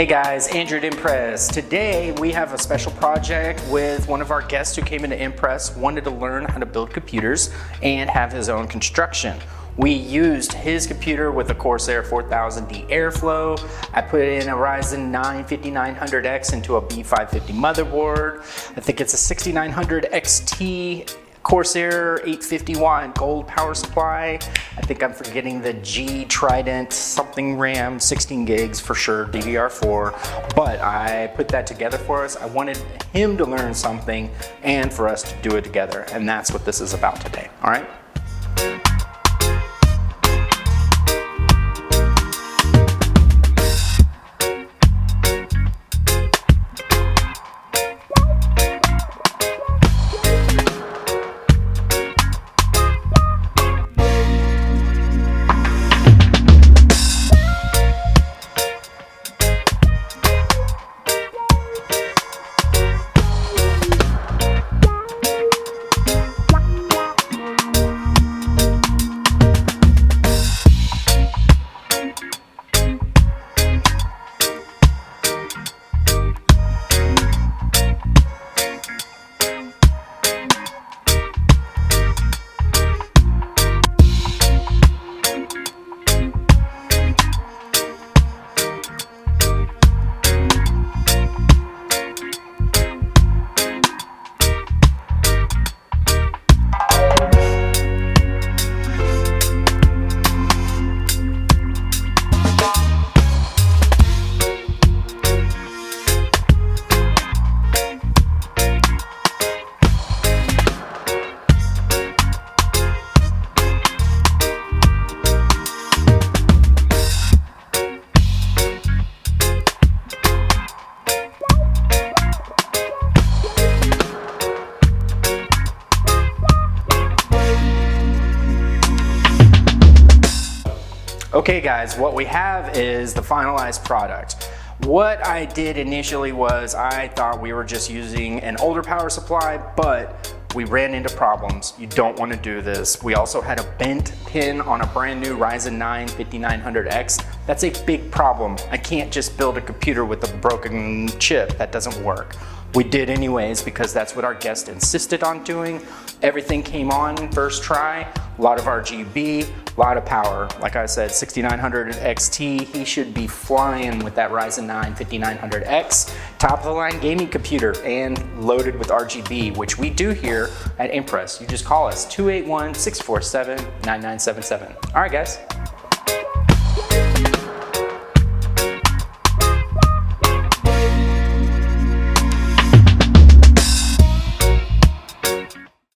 Hey guys, Andrew at Impress. Today we have a special project with one of our guests who came into Impress, wanted to learn how to build computers and have his own construction. We used his computer with a Corsair 4000D Airflow. I put in a Ryzen 9 5900X into a B550 motherboard. I think it's a 6900 XT Corsair 850 watt gold power supply. I think I'm forgetting the G Trident something RAM, 16 gigs for sure, DDR4. But I put that together for us. I wanted him to learn something and for us to do it together. And that's what this is about today, all right? Okay guys, what we have is the finalized product. What I did initially was I thought we were just using an older power supply, but we ran into problems. You don't want to do this. We also had a bent pin on a brand new Ryzen 9 5900X. That's a big problem. I can't just build a computer with a broken chip. That doesn't work. We did anyways because that's what our guest insisted on doing. Everything came on first try, a lot of RGB, a lot of power. Like I said, 6900 XT, he should be flying with that Ryzen 9 5900X. Top of the line gaming computer and loaded with RGB, which we do here at Impress. You just call us 281-647-9977. All right guys.